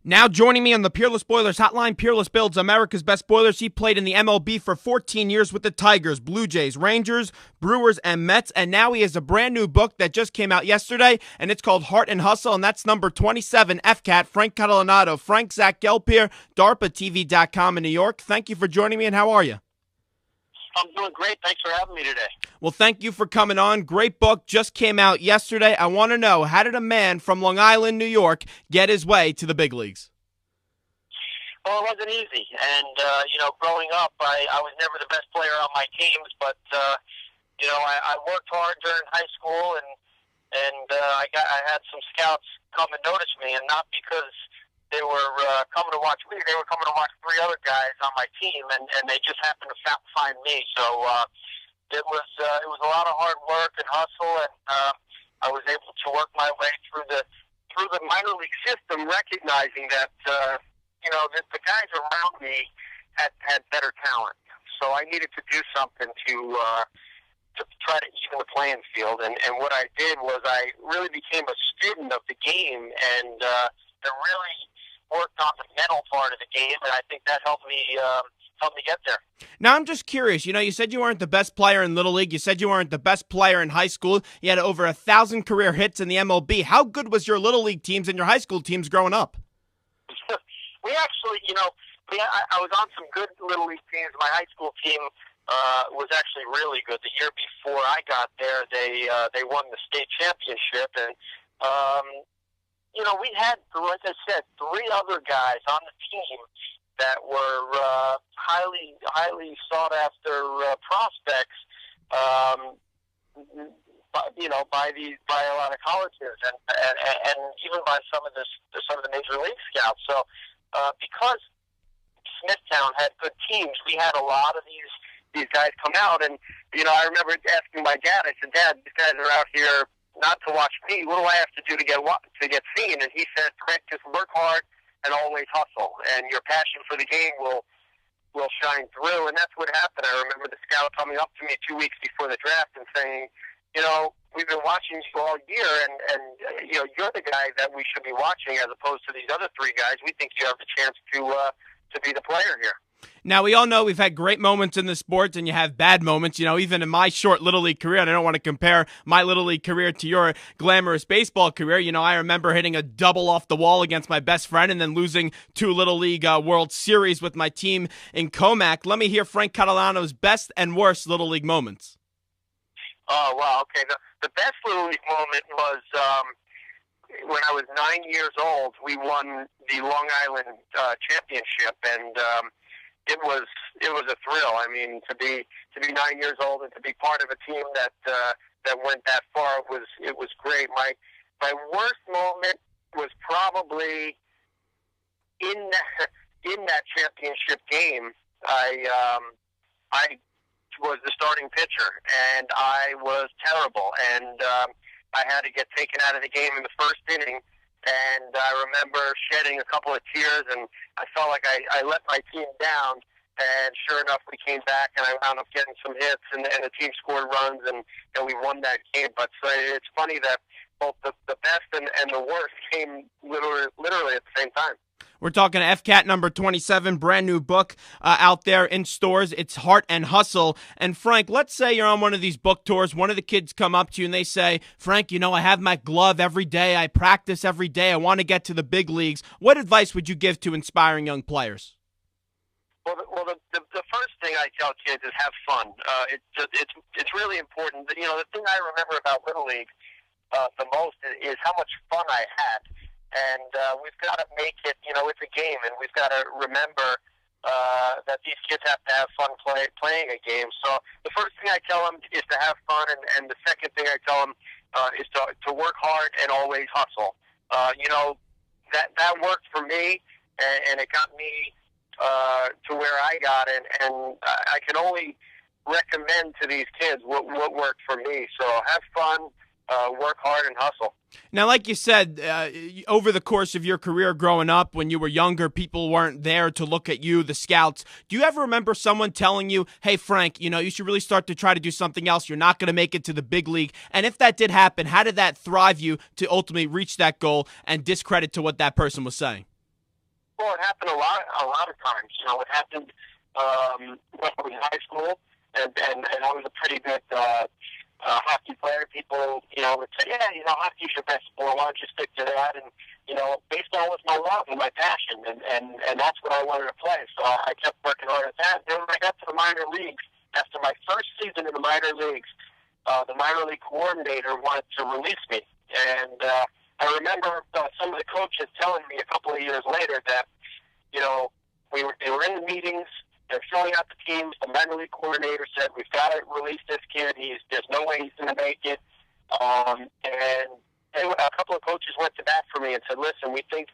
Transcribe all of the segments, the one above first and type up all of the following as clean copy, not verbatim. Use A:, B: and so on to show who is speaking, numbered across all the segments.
A: Now joining me on the Peerless Boilers hotline, Peerless builds America's best boilers. He played in the MLB for 14 years with the Tigers, Blue Jays, Rangers, Brewers, and Mets, and now he has a brand new book that just came out yesterday, and it's called Heart and Hustle, and that's number 27, FCAT, Frank Catalanotto. Frank, Zach Gelb here, DARPATV.com in New York. Thank you for joining me, and how are you?
B: I'm doing great. Thanks for having me today.
A: Well, thank you for coming on. Great book, just came out yesterday. I want to know, how did a man from Long Island, New York, get his way to the big leagues?
B: Well, it wasn't easy. And, growing up, I was never the best player on my teams, but, I worked hard during high school, and I had some scouts come and notice me, and not because they were coming to watch me. They were coming to watch three other guys on my team, and they just happened to find me. So it was a lot of hard work and hustle, and I was able to work my way through the minor league system, recognizing that the guys around me had better talent. So I needed to do something to try to even the playing field. And what I did was I really became a student of the game, and really worked on the mental part of the game, and I think that helped me get there.
A: Now, I'm just curious. You said you weren't the best player in Little League. You said you weren't the best player in high school. You had over 1,000 career hits in the MLB. How good was your Little League teams and your high school teams growing up?
B: We actually, I was on some good Little League teams. My high school team was actually really good. The year before I got there, they won the state championship, and we had, like I said, three other guys on the team that were highly sought after prospects. By a lot of colleges and even by some of the major league scouts. So because Smithtown had good teams, we had a lot of these guys come out, and I remember asking my dad. I said, "Dad, these guys are out here not to watch me. What do I have to do to get seen?" And he said, "Frank, just work hard and always hustle, and your passion for the game will shine through." And that's what happened. I remember the scout coming up to me 2 weeks before the draft and saying, "We've been watching you all year, and you're the guy that we should be watching as opposed to these other three guys. We think you have the chance to be the player here."
A: Now, we all know we've had great moments in the sport, and you have bad moments. Even in my short Little League career, and I don't want to compare my Little League career to your glamorous baseball career. I remember hitting a double off the wall against my best friend and then losing 2 Little League World Series with my team in Comac. Let me hear Frank Catalano's best and worst Little League moments.
B: Oh, wow. Okay. The best Little League moment was when I was 9 years old. We won the Long Island championship, and it was a thrill. I mean, to be 9 years old and to be part of a team that went that far, it was great. My worst moment was probably in that championship game. I was the starting pitcher, and I was terrible, and I had to get taken out of the game in the first inning. And I remember shedding a couple of tears, and I felt like I let my team down. And sure enough, we came back, and I wound up getting some hits, and the team scored runs, and we won that game. But it's funny that both the best and the worst came literally at the same time.
A: We're talking FCAT number 27, brand new book out there in stores. It's Heart and Hustle. And Frank, let's say you're on one of these book tours. One of the kids come up to you and they say, "Frank, I have my glove every day. I practice every day. I want to get to the big leagues." What advice would you give to inspiring young players?
B: Well, the first thing I tell kids is have fun. It's really important. The thing I remember about Little League the most is how much fun I had. And we've got to make it, it's a game, and we've got to remember that these kids have to have fun playing a game. So the first thing I tell them is to have fun, and the second thing I tell them is to work hard and always hustle. That worked for me, and it got me to where I got it, and I can only recommend to these kids what worked for me. So have fun, work hard, and hustle.
A: Now, like you said, over the course of your career growing up, when you were younger, people weren't there to look at you, the scouts. Do you ever remember someone telling you, "Hey, Frank, you should really start to try to do something else. You're not going to make it to the big league"? And if that did happen, how did that thrive you to ultimately reach that goal and discredit to what that person was saying?
B: baseball, it happened a lot of times. You know, it happened when I was in high school, and I was a pretty good hockey player. People, you know, would say, yeah, you know, hockey's your best sport. Why don't you stick to that? And, you know, baseball was my love and my passion, and that's what I wanted to play. So I kept working hard at that. Then when I got to the minor leagues, after my first season in the minor leagues, the minor league coordinator wanted to release me. And I remember some of the coaches telling me a couple of years later that, you know, they were in the meetings, they're filling out the teams. The minor league coordinator said, we've got to release this kid. There's no way he's going to make it. And a couple of coaches went to bat for me and said, listen, we think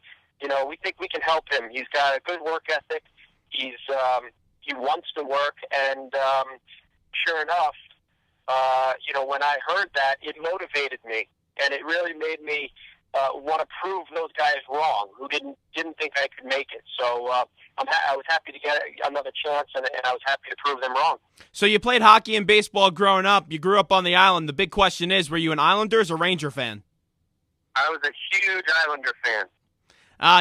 B: we can help him. He's got a good work ethic. He wants to work. And sure enough, you know, when I heard that, it motivated me. And it really made me want to prove those guys wrong who didn't think I could make it. So I was happy to get another chance, and I was happy to prove them wrong.
A: So you played hockey and baseball growing up. You grew up on the island. The big question is, were you an Islanders or Ranger fan?
B: I was a huge Islander fan.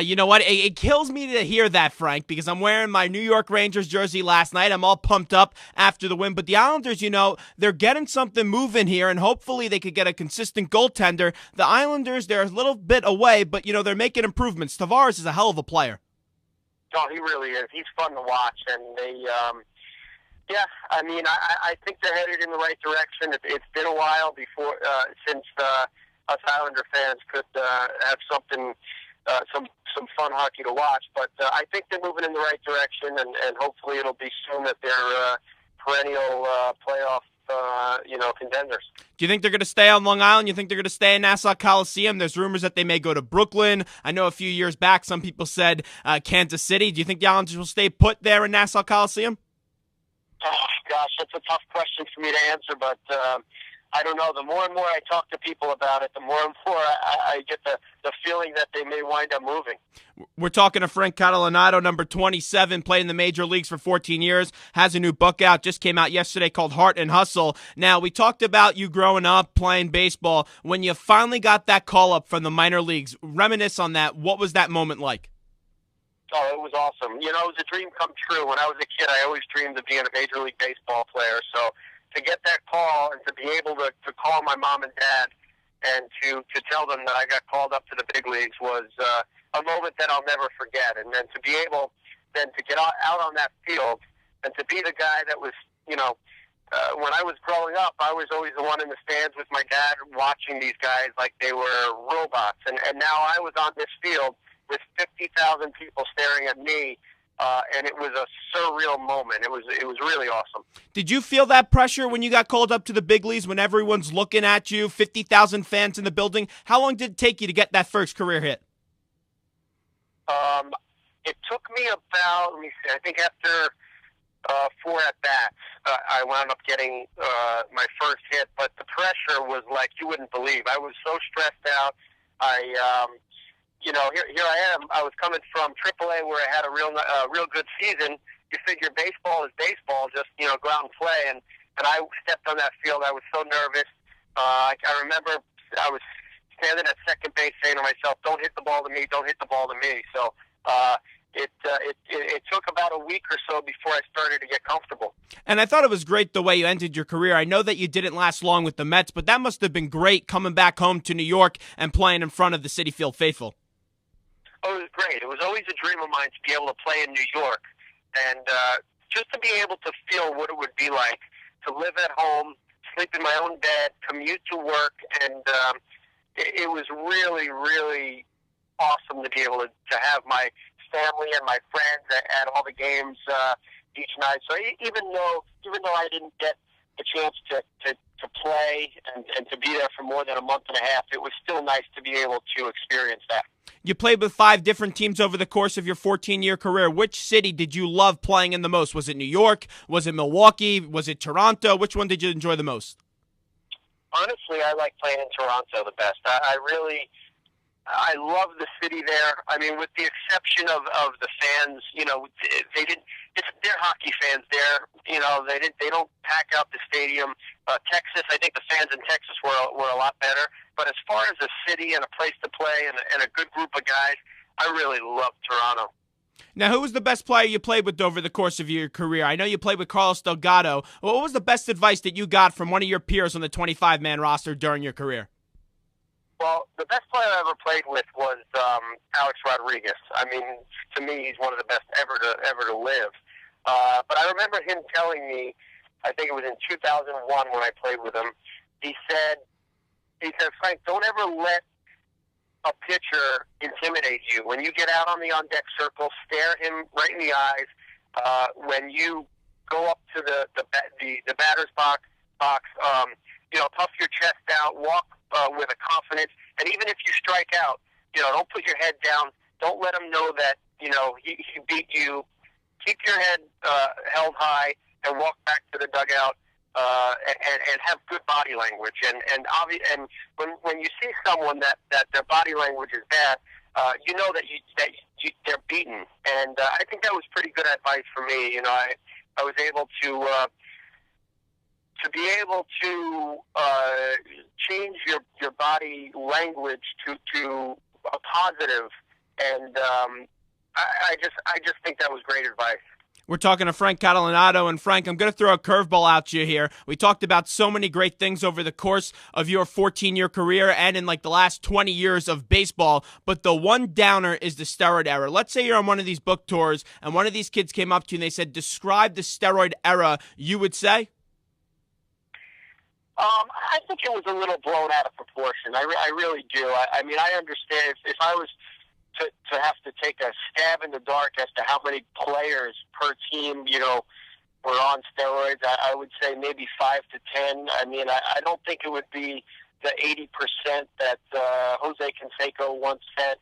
A: You know what? It kills me to hear that, Frank, because I'm wearing my New York Rangers jersey last night. I'm all pumped up after the win. But the Islanders, you know, they're getting something moving here, and hopefully they could get a consistent goaltender. The Islanders, they're a little bit away, but, you know, they're making improvements. Tavares is a hell of a player.
B: Oh, he really is. He's fun to watch, and they, yeah, I mean, I think they're headed in the right direction. It's been a while since us Islander fans could have something. Some fun hockey to watch, but I think they're moving in the right direction, and hopefully it'll be soon that they're perennial playoff, contenders.
A: Do you think they're going to stay on Long Island? You think they're going to stay in Nassau Coliseum? There's rumors that they may go to Brooklyn. I know a few years back some people said Kansas City. Do you think the Islanders will stay put there in Nassau Coliseum?
B: Oh, gosh, that's a tough question for me to answer, but I don't know. The more and more I talk to people about it, the more and more I get the feeling that they may wind up moving.
A: We're talking to Frank Catalanotto, number 27, played in the major leagues for 14 years, has a new book out, just came out yesterday called Heart and Hustle. Now, we talked about you growing up playing baseball. When you finally got that call-up from the minor leagues, reminisce on that. What was that moment like?
B: Oh, it was awesome. You know, it was a dream come true. When I was a kid, I always dreamed of being a Major League Baseball player, so to get that call and to be able to call my mom and dad and to tell them that I got called up to the big leagues was a moment that I'll never forget. And then to be able then to get out on that field and to be the guy that was, you know, when I was growing up, I was always the one in the stands with my dad watching these guys like they were robots. And now I was on this field with 50,000 people staring at me. And it was a surreal moment. It was really awesome.
A: Did you feel that pressure when you got called up to the big leagues, when everyone's looking at you, 50,000 fans in the building? How long did it take you to get that first career hit?
B: It took me about, let me see, I think after 4 at-bats, I wound up getting my first hit, but the pressure was like you wouldn't believe. I was so stressed out. You know, here I am. I was coming from AAA where I had a real good season. You figure baseball is baseball, just, you know, go out and play. And I stepped on that field. I was so nervous. I remember I was standing at second base saying to myself, don't hit the ball to me, don't hit the ball to me. So it took about a week or so before I started to get comfortable.
A: And I thought it was great the way you ended your career. I know that you didn't last long with the Mets, but that must have been great coming back home to New York and playing in front of the Citi Field faithful.
B: Oh, it was great. It was always a dream of mine to be able to play in New York and just to be able to feel what it would be like to live at home, sleep in my own bed, commute to work, and it was really, really awesome to be able to have my family and my friends at all the games each night. So even though I didn't get the chance to play and to be there for more than a month and a half, it was still nice to be able to experience that.
A: You played with 5 different teams over the course of your 14-year career. Which city did you love playing in the most? Was it New York? Was it Milwaukee? Was it Toronto? Which one did you enjoy the most?
B: Honestly, I like playing in Toronto the best. I love the city there. I mean, with the exception of the fans, you know, they're hockey fans there. You know, they don't pack out the stadium. Texas, I think the fans in Texas were a lot better. But as far as a city and a place to play and a good group of guys, I really love Toronto.
A: Now, who was the best player you played with over the course of your career? I know you played with Carlos Delgado. What was the best advice that you got from one of your peers on the 25-man roster during your career?
B: Well, the best player I ever played with was Alex Rodriguez. I mean, to me, he's one of the best ever to live. But I remember him telling me, I think it was in 2001 when I played with him, he said, Frank, don't ever let a pitcher intimidate you. When you get out on the on-deck circle, stare him right in the eyes. When you go up to the batter's box, puff your chest out, walk with a confidence, and even if you strike out, don't put your head down. Don't let him know that he beat you. Keep your head held high and walk back to the dugout. And have good body language, and when you see someone that their body language is bad, you know that they're beaten, and I think that was pretty good advice for me. I was able to be able to change your body language to a positive, and I just think that was great advice.
A: We're talking to Frank Catalanotto, and Frank, I'm going to throw a curveball at you here. We talked about so many great things over the course of your 14-year career and in like the last 20 years of baseball, but the one downer is the steroid era. Let's say you're on one of these book tours, and one of these kids came up to you and they said, describe the steroid era, you would say?
B: I think it was a little blown out of proportion. I really do. I mean, I understand if I was to have to take a stab in the dark as to how many players per team, were on steroids, I would say maybe 5 to 10. I mean, I don't think it would be the 80% that Jose Canseco once said.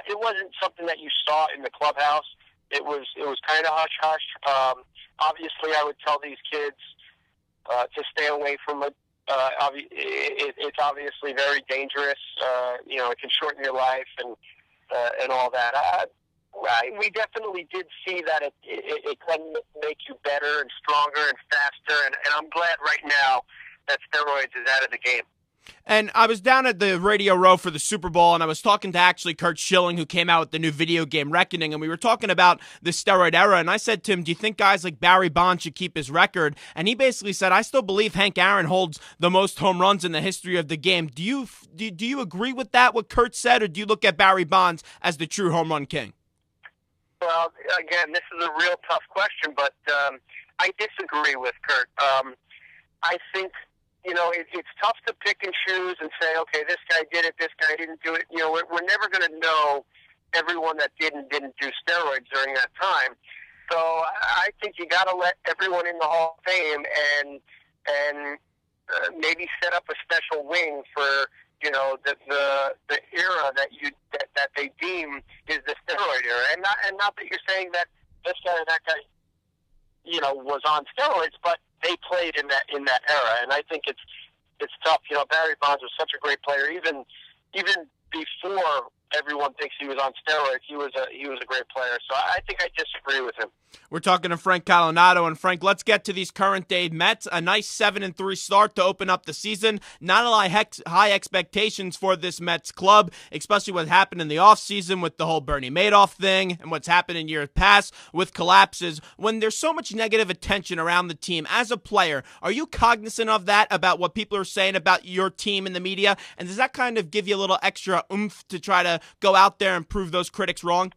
B: It wasn't something that you saw in the clubhouse. It was kind of hush-hush. Obviously, I would tell these kids to stay away from it. It's obviously very dangerous. It can shorten your life and all that. We definitely did see that it can make you better and stronger and faster, and I'm glad right now that steroids is out of the game.
A: And I was down at the Radio Row for the Super Bowl, and I was talking to actually Kurt Schilling, who came out with the new video game Reckoning, and we were talking about the steroid era, and I said to him, do you think guys like Barry Bonds should keep his record? And he basically said, I still believe Hank Aaron holds the most home runs in the history of the game. Do you agree with that, what Kurt said, or do you look at Barry Bonds as the true home run king?
B: Well, again, this is a real tough question, but I disagree with Kurt. I think it's tough to pick and choose and say, okay, this guy did it, this guy didn't do it. We're never going to know everyone that did and didn't do steroids during that time. So I think you got to let everyone in the Hall of Fame and maybe set up a special wing for the era that they deem is the steroid era, and not that you're saying that this guy or that guy was on steroids, but they played in that era, and I think it's tough. Barry Bonds was such a great player, even before everyone thinks he was on steroids. He was a great player, so I think I disagree with him.
A: We're talking to Frank Catalanotto, and Frank, let's get to these current-day Mets. A nice 7-3 start to open up the season. Not a lot of high expectations for this Mets club, especially what happened in the offseason with the whole Bernie Madoff thing and what's happened in years past with collapses. When there's so much negative attention around the team, as a player, are you cognizant of that, about what people are saying about your team in the media? And does that kind of give you a little extra oomph to try to go out there and prove those critics wrong?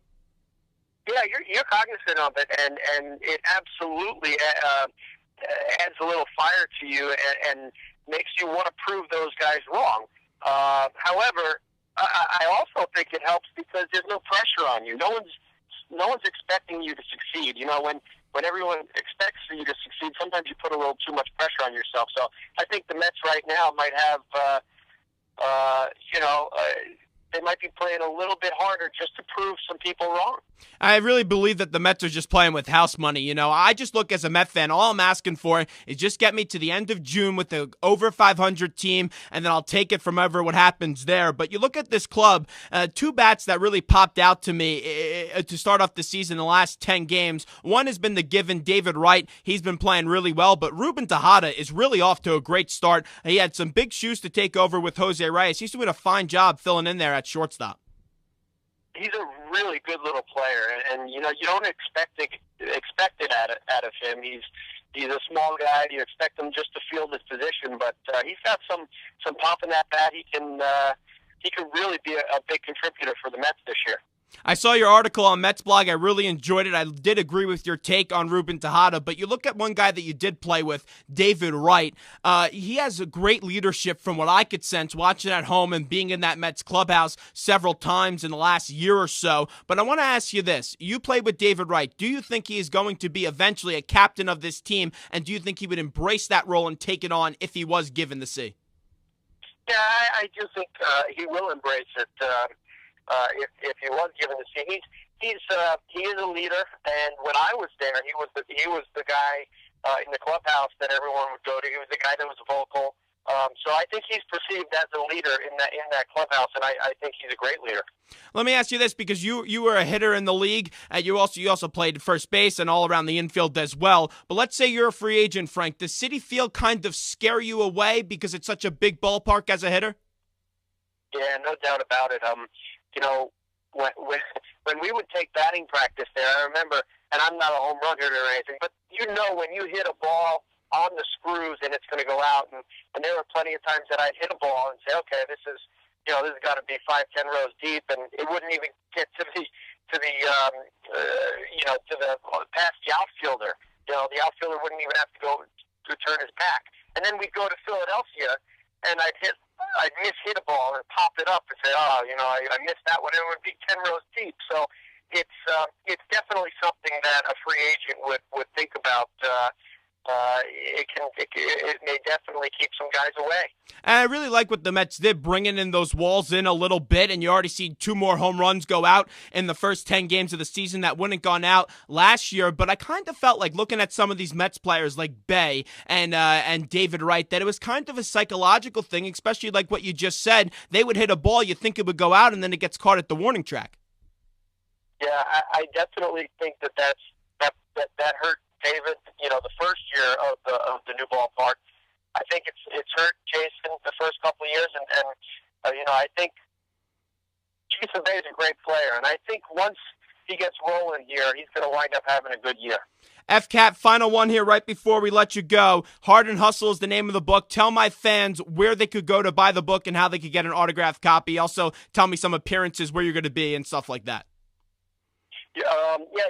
B: Yeah, you're cognizant of it, and it absolutely adds a little fire to you and makes you want to prove those guys wrong. However, I also think it helps because there's no pressure on you. No one's expecting you to succeed. When everyone expects for you to succeed, sometimes you put a little too much pressure on yourself. So I think the Mets right now might have, they might be playing a little bit harder just to prove some people wrong.
A: I really believe that the Mets are just playing with house money. I just look as a Met fan, all I'm asking for is just get me to the end of June with the over 500 team, and then I'll take it from ever what happens there. But you look at this club, two bats that really popped out to me to start off the season in the last 10 games. One has been the given David Wright. He's been playing really well, but Ruben Tejada is really off to a great start. He had some big shoes to take over with Jose Reyes. He's doing a fine job filling in there at shortstop.
B: he's a really good little player, and you know you don't expect it out of him. He's a small guy. You expect him just to field his position, but he's got some pop in that bat. He can really be a big contributor for the Mets this year.
A: I saw your article on Mets blog. I really enjoyed it. I did agree with your take on Ruben Tejada, but you look at one guy that you did play with, David Wright. He has a great leadership from what I could sense watching at home and being in that Mets clubhouse several times in the last year or so. But I want to ask you this. You played with David Wright. Do you think he is going to be eventually a captain of this team, and do you think he would embrace that role and take it on if he was given the C?
B: Yeah, I do think he will embrace it. If he was given the seat, he is a leader. And when I was there, he was the guy in the clubhouse that everyone would go to. He was the guy that was vocal. So I think he's perceived as a leader in that clubhouse, and I think he's a great leader.
A: Let me ask you this, because you were a hitter in the league, and you also played first base and all around the infield as well. But let's say you're a free agent, Frank. Does Citi Field kind of scare you away because it's such a big ballpark as a hitter?
B: Yeah, no doubt about it. You know, when we would take batting practice there, I remember, and I'm not a home run hitter or anything, but you know when you hit a ball on the screws and it's going to go out, and there were plenty of times that I'd hit a ball and say, okay, this has got to be 5-10 rows deep, and it wouldn't even get to the past the outfielder. You know, the outfielder wouldn't even have to go to turn his back. And then we'd go to Philadelphia, and I'd miss-hit a ball and pop it up and say, oh, you know, I missed that one. It would be 10 rows deep. So it's definitely something that a free agent would think about. It may definitely keep some guys away.
A: And I really like what the Mets did, bringing in those walls in a little bit, and you already see 2 more home runs go out in the first 10 games of the season that wouldn't have gone out last year. But I kind of felt like looking at some of these Mets players like Bay and David Wright, that it was kind of a psychological thing, especially like what you just said. They would hit a ball, you think it would go out, and then it gets caught at the warning track.
B: Yeah, I definitely think that hurt David, you know, the first year of the new ballpark. I think it's hurt Jason the first couple of years, and you know, I think Jason Bay is a great player, and I think once he gets rolling here, he's going to wind up having a good year.
A: FCAT, final one here right before we let you go. Hard and Hustle is the name of the book. Tell my fans where they could go to buy the book and how they could get an autographed copy. Also, tell me some appearances, where you're going to be, and stuff like that.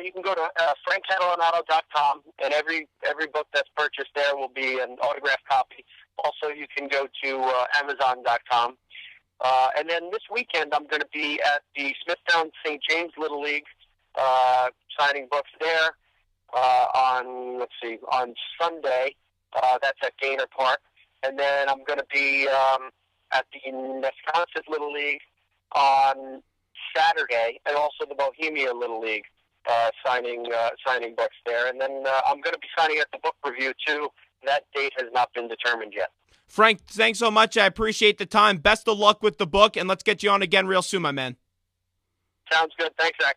B: You can go to frankcatalonotto.com, and every book that's purchased there will be an autographed copy. Also, you can go to Amazon.com. And then this weekend, I'm going to be at the Smithtown St. James Little League, signing books there on Sunday. That's at Gaynor Park. And then I'm going to be at the Wisconsin Little League on Saturday, and also the Bohemia Little League, signing books there. And then I'm going to be signing at the book review, too. That date has not been determined yet.
A: Frank, thanks so much. I appreciate the time. Best of luck with the book, and let's get you on again real soon, my man.
B: Sounds good. Thanks, Zach.